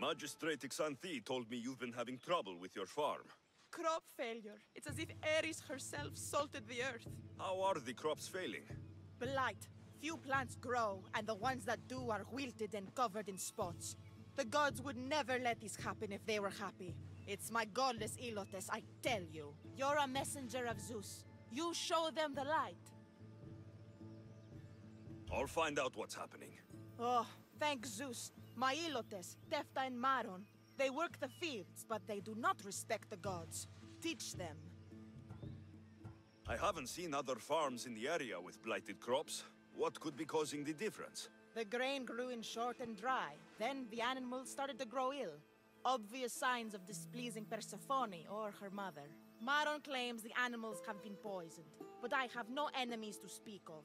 Magistrate Xanthi told me you've been having trouble with your farm. Crop failure. It's as if Ares herself salted the earth. How are the crops failing? Blight. Few plants grow, and the ones that do are wilted and covered in spots. The gods would never let this happen if they were happy. It's my godless Ilotes, I tell you. You're a messenger of Zeus. You show them the light. I'll find out what's happening. Oh, thank Zeus. My Ilotes, Tefta and Maron. They work the fields, but they do not respect the gods. Teach them. I haven't seen other farms in the area with blighted crops. What could be causing the difference? The grain grew in short and dry. Then the animals started to grow ill. Obvious signs of displeasing Persephone or her mother. Maron claims the animals have been poisoned, but I have no enemies to speak of.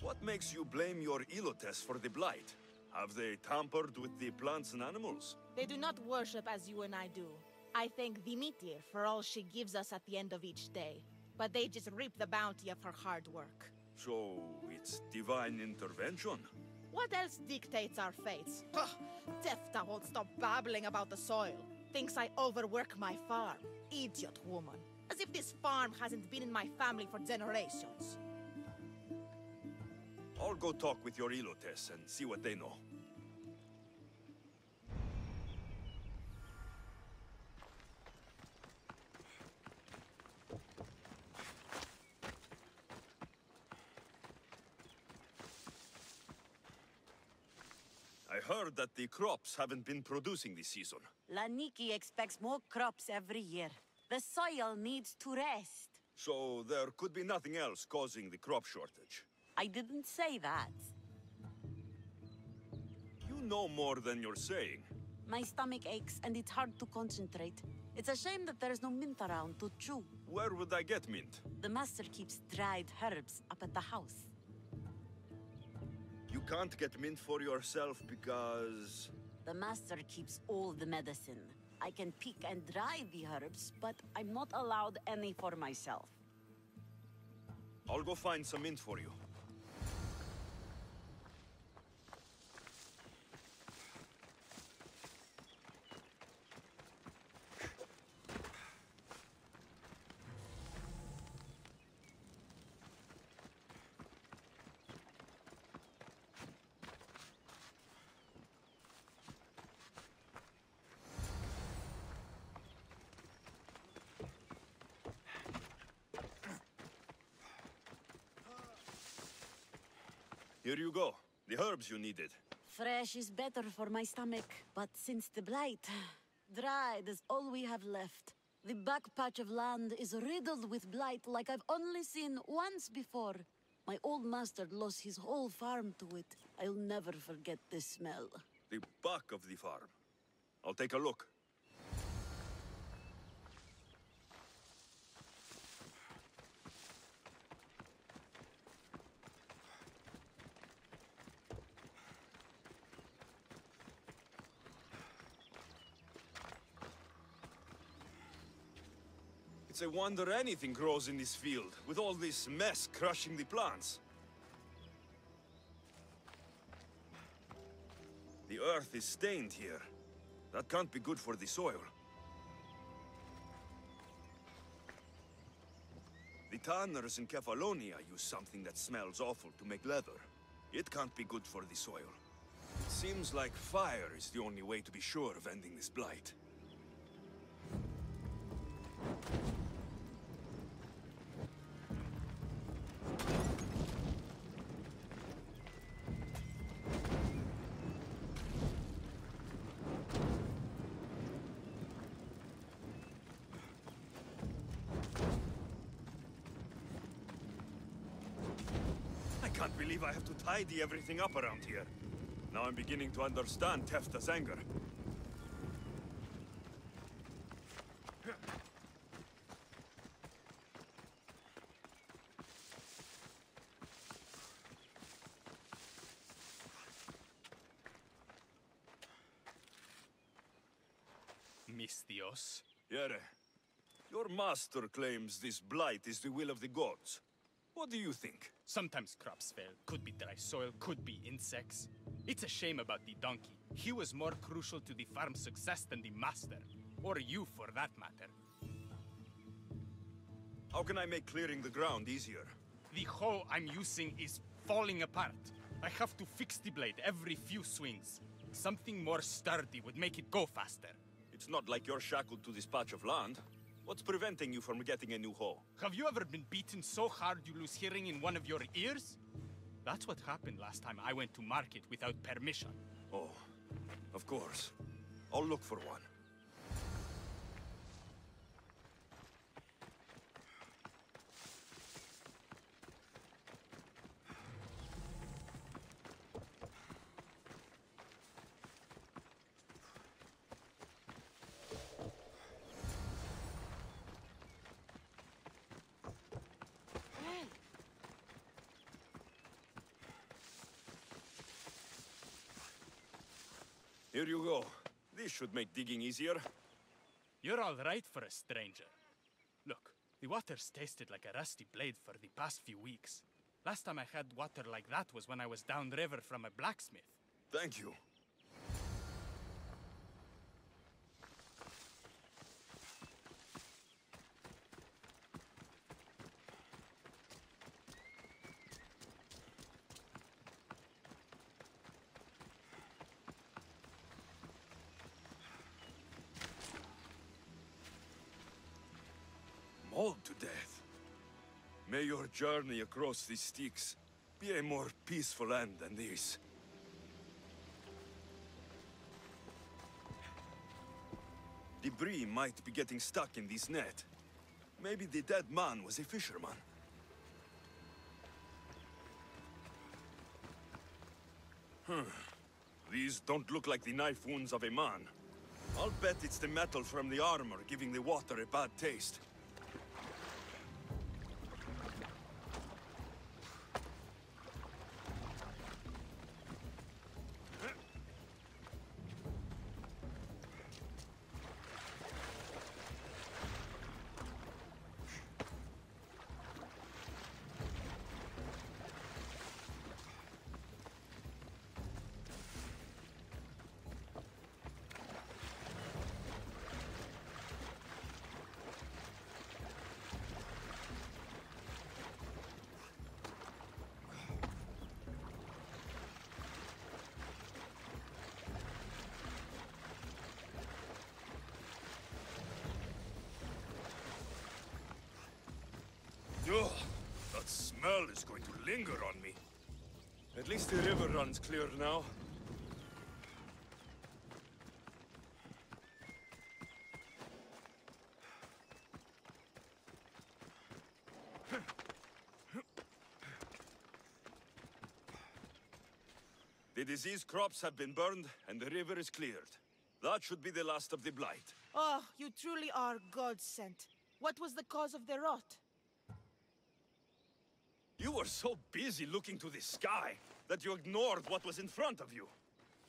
What makes you blame your Ilotes for the blight? Have they tampered with the plants and animals? They do not worship as you and I do. I thank Dimitir for all she gives us at the end of each day. But they just reap the bounty of her hard work. So, it's divine intervention? What else dictates our fates? Ugh, Tefta won't stop babbling about the soil. Thinks I overwork my farm. Idiot woman. As if this farm hasn't been in my family for generations. I'll go talk with your Ilotes and see what they know. I heard that the crops haven't been producing this season. Laniki expects more crops every year. The soil needs to rest. So there could be nothing else causing the crop shortage. I didn't say that. You know more than you're saying. My stomach aches and it's hard to concentrate. It's a shame that there's no mint around to chew. Where would I get mint? The master keeps dried herbs up at the house. You can't get mint for yourself because... The master keeps all the medicine. I can pick and dry the herbs, but I'm not allowed any for myself. I'll go find some mint for you. Here you go. The herbs you needed. Fresh is better for my stomach, but since the blight, dried is all we have left. The back patch of land is riddled with blight like I've only seen once before. My old master lost his whole farm to it. I'll never forget this smell. The back of the farm. I'll take a look. It's a wonder anything grows in this field, with all this mess crushing the plants. The earth is stained here. That can't be good for the soil. The tanners in Kefalonia use something that smells awful to make leather. It can't be good for the soil. It seems like fire is the only way to be sure of ending this blight. I can't believe I have to tidy everything up around here. Now I'm beginning to understand Tefta's anger. Mistios. Yere, your master claims this blight is the will of the gods. What do you think? Sometimes crops fail. Could be dry soil, could be insects. It's a shame about the donkey. He was more crucial to the farm's success than the master. Or you, for that matter. How can I make clearing the ground easier? The hoe I'm using is falling apart. I have to fix the blade every few swings. Something more sturdy would make it go faster. It's not like you're shackled to this patch of land. What's preventing you from getting a new hoe? Have you ever been beaten so hard you lose hearing in one of your ears? That's what happened last time I went to market without permission. Oh, of course. I'll look for one. Here you go. This should make digging easier. You're all right for a stranger. Look, the water's tasted like a rusty blade for the past few weeks. Last time I had water like that was when I was downriver from a blacksmith. Thank you. Mauled to death. May your journey across the Styx be a more peaceful end than this. Debris might be getting stuck in this net. Maybe the dead man was a fisherman. These don't look like the knife wounds of a man. I'll bet it's the metal from the armor giving the water a bad taste. Ugh, that smell is going to linger on me. At least the river runs clear now. The diseased crops have been burned, and the river is cleared. That should be the last of the blight. Oh, you truly are God-sent. What was the cause of the rot? You were so busy looking to the sky that you ignored what was in front of you.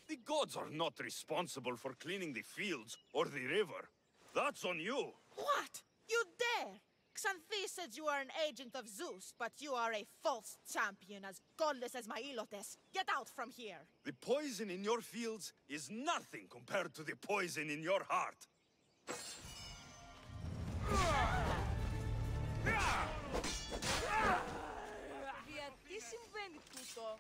The gods are not responsible for cleaning the fields or the river. That's on you. What? You dare? Xanthi says you are an agent of Zeus, but you are a false champion as godless as my Ilotes. Get out from here. The poison in your fields is nothing compared to the poison in your heart. Τι συμβαίνει τούτο?